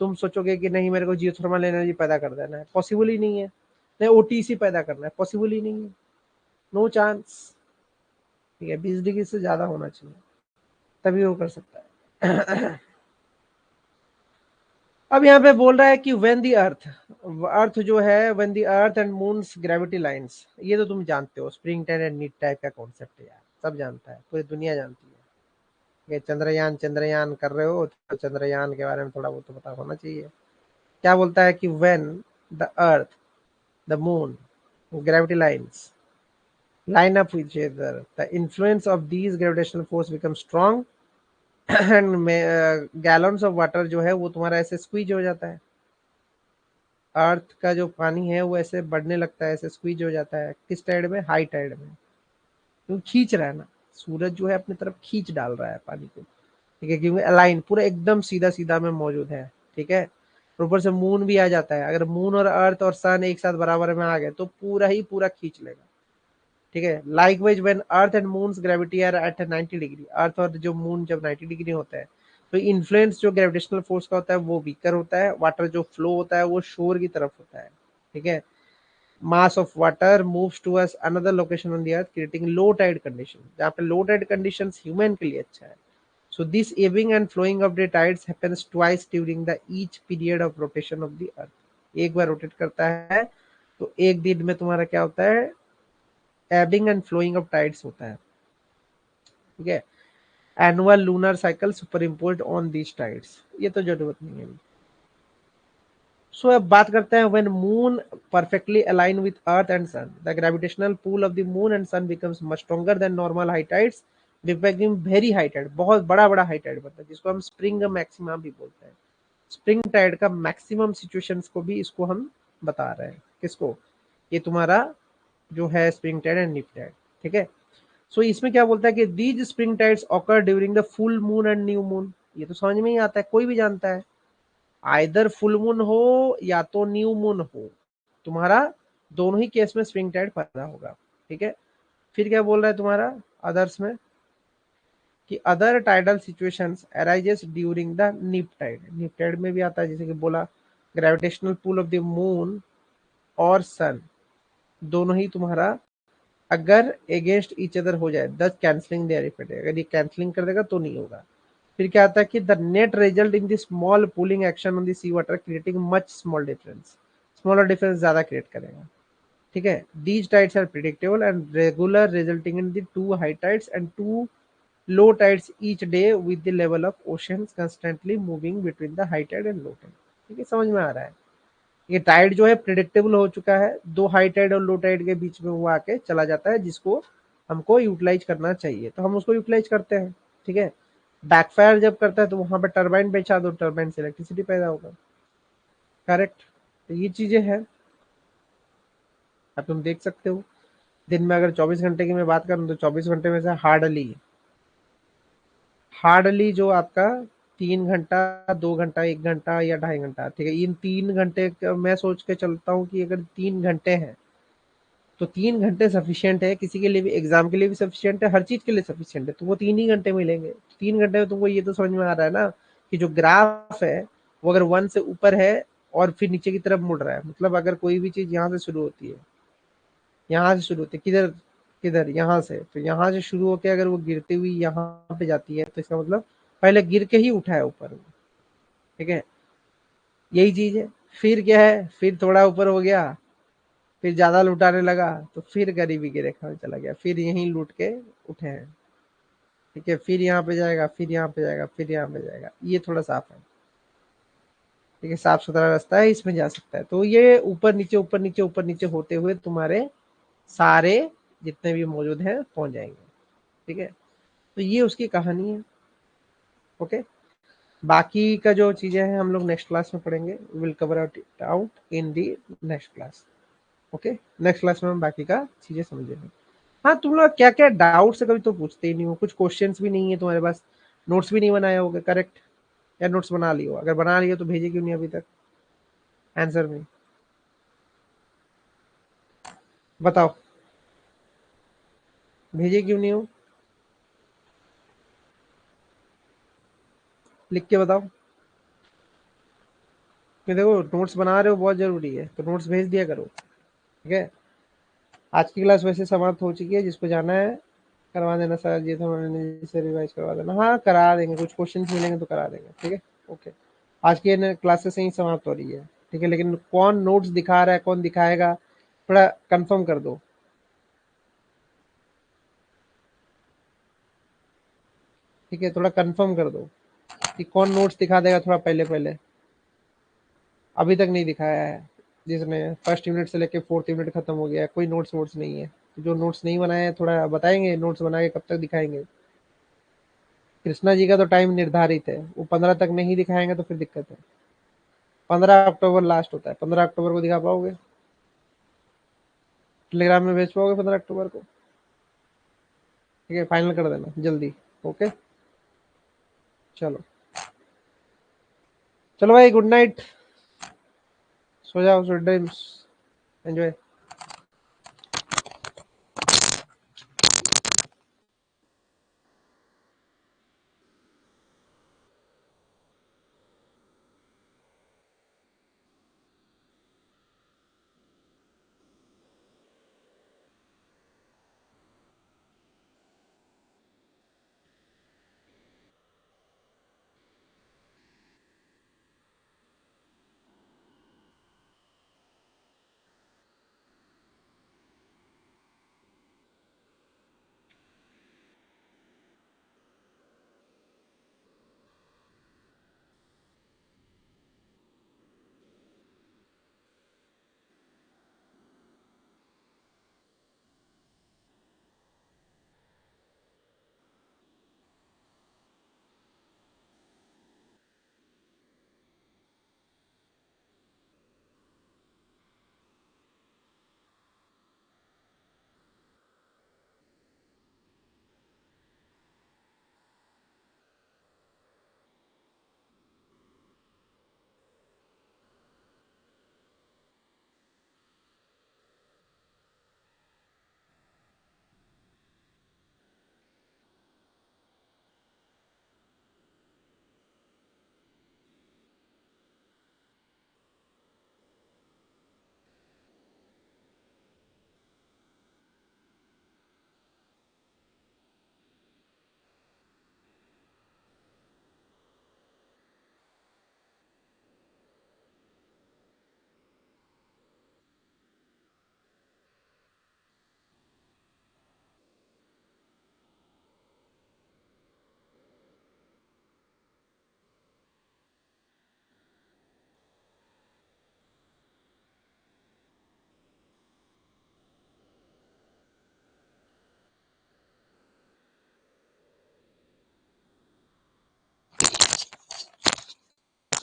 S1: तुम सोचोगे कि नहीं मेरे को जियोथर्मल एनर्जी पैदा कर देना है, पॉसिबल ही नहीं है। नहीं ओटीसी पैदा करना है, पॉसिबल ही नहीं है, नो चांस, ठीक है, 20 डिग्री से ज्यादा होना चाहिए तभी वो कर सकता है। अब यहाँ पे बोल रहा है कि व्हेन द अर्थ, अर्थ जो है, when the earth and moon's gravity lines, ये तो तुम जानते हो, spring time and need type का कॉन्सेप्ट है यार, सब जानता है, पूरी दुनिया जानती है। ये चंद्रयान चंद्रयान कर रहे हो तो चंद्रयान के बारे में थोड़ा बहुत तो पता होना चाहिए। क्या बोलता है कि when the earth, the moon, gravity lines line up with each other, the influence of these gravitational force becomes strong and gallons of water जो है वो तुम्हारा ऐसे स्क्वीज हो जाता है। अर्थ का जो पानी है वो ऐसे बढ़ने लगता है, ऐसे स्क्वीज हो जाता है, किस टाइड में, हाई टाइड में, क्योंकि खींच रहा है ना, सूरज जो है अपनी तरफ खींच डाल रहा है पानी को, ठीक है, क्योंकि अलाइन पूरा एकदम सीधा सीधा में मौजूद है, ठीक है। ऊपर से मून भी आ जाता है, अगर मून और अर्थ और सन एक साथ बराबर में आ गए तो पूरा ही पूरा खींच लेगा, ठीक है। Likewise when earth and moon's gravity are at 90 degree, earth और जो मून जब 90 डिग्री होता है तो इन्फ्लुएंस जो ग्रेविटेशनल फोर्स का होता है वो वीकर होता है, वाटर जो फ्लो होता है वो शोर की तरफ होता है, ठीक है। Mass of water moves towards another location on the earth creating low tide condition, जहाँ पे लो टाइड कंडीशंस ह्यूमन के लिए अच्छा है। So this ebbing and flowing of the tides happens twice during the each period of rotation of the earth। एक बार rotate करता है तो एक दिन में तुम्हारा क्या होता है, ebbing and flowing of tides होता है, ठीक है। Annual lunar cycle superimpose on these tides, ये तो जरूरत नहीं है। सो अब बात करते हैं when moon perfectly align with earth and sun the gravitational pull of the moon and sun becomes much stronger than normal high tides depending very high tide, बहुत बड़ा बड़ा हाई टाइड बनता है जिसको हम स्प्रिंग मैक्सिमा भी बोलते हैं। स्प्रिंग टाइड का मैक्सिमम सिचुएशंस को भी इसको हम बता रहे हैं, किसको, ये तुम्हारा जो है spring tide and neap tide, ठीक है। सो इसमें क्या बोलता है कि these spring tides occur during the full moon and new moon, ये तो समझ में ही आता है, कोई भी जानता है, आइदर फुल मून हो या तो न्यू मून हो, तुम्हारा दोनों ही केस में स्प्रिंग टाइड पैदा होगा, ठीक है। फिर क्या बोल रहा है तुम्हारा अदर्स में कि other tidal situations arises during the neap tide, neap tide में भी आता है, जैसे कि बोला gravitational pull of the moon और सन दोनों ही तुम्हारा अगर अगेंस्ट ईच अदर हो जाए दस कैंसलिंग देयर इफेक्ट, अगर ये कैंसलिंग कर देगा तो नहीं होगा। फिर क्या आता है कि the net result in the small pulling action on the sea water creating much small difference, smaller difference ज्यादा क्रिएट करेगा, ठीक है। These tides are predictable and regular resulting in the two high tides and two low tides each day with the level of oceans constantly moving between the high tide and low tide, ठीक है, समझ में आ रहा है। ये Tide जो है predictable हो चुका है, दो हाई टाइड और लो टाइड के बीच में वो आके चला जाता है जिसको हमको यूटिलाइज करना चाहिए, तो हम उसको यूटिलाइज करते हैं, ठीक है। बैकफायर जब करता है तो वहां पर टर्बाइन बेचा दो, टर्बाइन से इलेक्ट्रिसिटी पैदा होगा, करेक्ट। तो ये चीजें हैं, अब तुम देख सकते हो दिन में अगर 24 घंटे की मैं बात करूं तो 24 घंटे में से हार्डली जो आपका 3 घंटा 2 घंटा 1 घंटा या 2.5 घंटा, ठीक है, इन 3 घंटे मैं सोच के चलता हूँ कि अगर 3 घंटे हैं तो 3 घंटे सफिशियंट है, किसी के लिए भी एग्जाम के लिए भी सफिशियंट है, हर चीज के लिए सफिशियंट है, तो वो 3 ही घंटे मिलेंगे। 3 घंटे में तुमको ये तो समझ में आ रहा है ना कि जो ग्राफ है वो अगर 1 से ऊपर है और फिर नीचे की तरफ मुड़ रहा है, मतलब अगर कोई भी चीज यहाँ से शुरू होती है, यहाँ से शुरू होती है किधर, किधर यहाँ से, तो यहाँ से शुरू होकर अगर वो गिरती हुई यहाँ पे जाती है तो इसका मतलब पहले गिर के ही उठा है ऊपर, ठीक है, यही चीज है। फिर क्या है, फिर थोड़ा ऊपर हो गया, फिर ज्यादा लुटाने लगा तो फिर गरीबी की रेखा में चला गया, फिर यहीं लूट के उठे हैं, ठीक है, फिर यहाँ पे जाएगा, फिर यहाँ पे जाएगा, फिर यहाँ पे जाएगा, ये थोड़ा साफ है, ठीक है, साफ सुथरा रास्ता है, इसमें जा सकता है। तो ये ऊपर नीचे ऊपर नीचे ऊपर नीचे होते हुए तुम्हारे सारे जितने भी मौजूद हैं पहुंच जाएंगे, ठीक है। तो ये उसकी कहानी है, ओके। बाकी का जो चीजें हैं हम लोग नेक्स्ट क्लास में पढ़ेंगे, will cover out in the next class, okay. Next class में हम बाकी का चीजें समझेंगे। हाँ, तुम लोग क्या क्या डाउट है कभी तो पूछते ही नहीं हो, कुछ क्वेश्चंस भी नहीं है तुम्हारे पास, नोट्स भी नहीं बनाए होगे, करेक्ट, या नोट्स बना लियो, अगर बना लियो तो भेजे क्यों नहीं अभी तक, आंसर में बताओ, भेजे क्यों नहीं हो, लिख के बताओ कि देखो नोट्स बना रहे हो बहुत जरूरी है, तो नोट्स भेज दिया करो, ठीक है। आज की क्लास वैसे समाप्त हो चुकी है, जिसको जाना है करवा देना सर, ये तो मैंने से रिवाइज करवा देना, हाँ करा देंगे, कुछ क्वेश्चन मिलेंगे तो करा देंगे, ठीक है, ओके। आज की क्लासेस यही समाप्त हो रही है, ठीक है, लेकिन कौन नोट्स दिखा रहा है कौन दिखाएगा थोड़ा कंफर्म कर दो, ठीक है, थोड़ा कंफर्म कर दो कि कौन नोट्स दिखा देगा थोड़ा पहले पहले, अभी तक नहीं दिखाया है, जिसने फर्स्ट यूनिट से लेके फोर्थ यूनिट खत्म हो गया है, कोई नोट्स वोट्स नहीं है, तो जो नोट्स नहीं बनाए हैं थोड़ा बताएंगे, नोट्स बना के कब तक दिखाएंगे। कृष्णा जी का तो टाइम निर्धारित है, वो 15 तक नहीं दिखाएंगे तो फिर दिक्कत है, 15 अक्टूबर लास्ट होता है, 15 अक्टूबर को दिखा पाओगे, टेलीग्राम में भेज पाओगे 15 अक्टूबर को, ठीक है, फाइनल कर देना जल्दी, ओके। चलो, चलो भाई, गुड नाइट, सो जाओ, स्वीट ड्रीम्स, एंजॉय।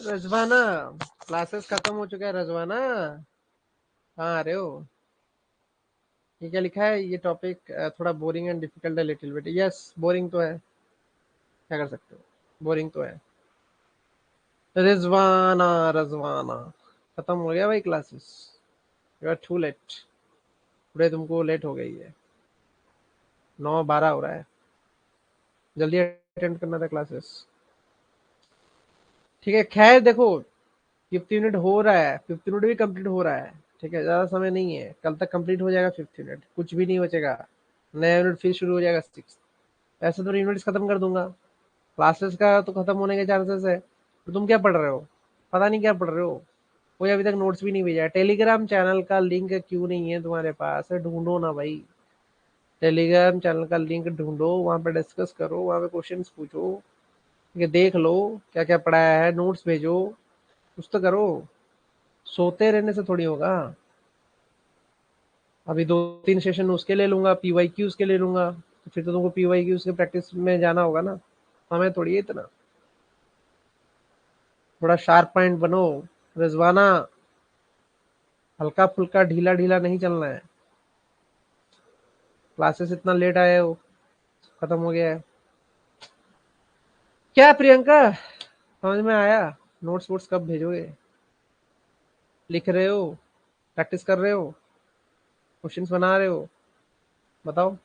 S1: रजवाना, क्लासेस खत्म हो चुका है रजवाना, कहाँ आ रहे हो? ये क्या लिखा है? ये टॉपिक थोड़ा बोरिंग एंड डिफिकल्ट है लिटिल बिट। यस, बोरिंग तो है, क्या कर सकते हो, बोरिंग तो है। रिजवाना, रजवाना, खत्म हो गया भाई classes. You are too late, today तुमको लेट हो गई है, 9:12 हो रहा है, जल्दी अटेंड करना था क्लासेस। ठीक है, खैर देखो, 50 मिनट हो रहा है, 50 मिनट भी कंप्लीट हो रहा है। ठीक है, ज़्यादा समय नहीं है, कल तक कंप्लीट हो जाएगा 50 मिनट, कुछ भी नहीं बचेगा, नया यूनिट फिर शुरू हो जाएगा 6। ऐसे तो यूनिट्स खत्म कर दूंगा, क्लासेस का तो खत्म होने के चांसेस है। तो तुम क्या पढ़ रहे हो? पता नहीं क्या पढ़ रहे हो, कोई अभी तक नोट्स भी नहीं भेजा है। टेलीग्राम चैनल का लिंक क्यों नहीं है तुम्हारे पास? ढूंढो ना भाई, टेलीग्राम चैनल का लिंक ढूंढो, वहां पे डिस्कस करो, वहां पे क्वेश्चंस पूछो, ये देख लो क्या क्या पढ़ाया है, नोट्स भेजो, कुछ तो करो। सोते रहने से थोड़ी होगा। अभी 2-3 सेशन उसके ले लूंगा, पीवाईक्यूज के ले लूंगा, तो फिर तो तुमको पीवाईक्यूज के प्रैक्टिस में जाना होगा ना, हमें थोड़ी है इतना। थोड़ा शार्प माइंड बनो रिजवाना, हल्का फुल्का ढीला ढीला नहीं चलना है। क्लासेस इतना लेट आए हो, खत्म हो गया है क्या प्रियंका? समझ में आया? नोट्स वोट्स कब भेजोगे? लिख रहे हो, प्रैक्टिस कर रहे हो, क्वेश्चंस बना रहे हो? बताओ,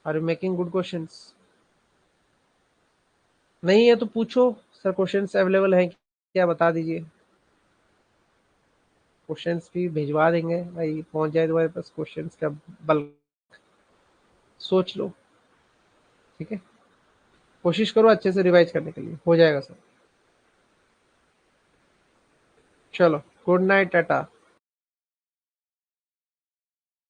S1: are you making good questions? नहीं है तो पूछो, सर क्वेश्चंस अवेलेबल हैं क्या, बता दीजिए, क्वेश्चंस भी भिजवा देंगे भाई, पहुंच जाए तुम्हारे पास क्वेश्चंस का बल्क। सोच लो, ठीक है, कोशिश करो अच्छे से रिवाइज करने के लिए, हो जाएगा सर। चलो, गुड नाइट, टाटा।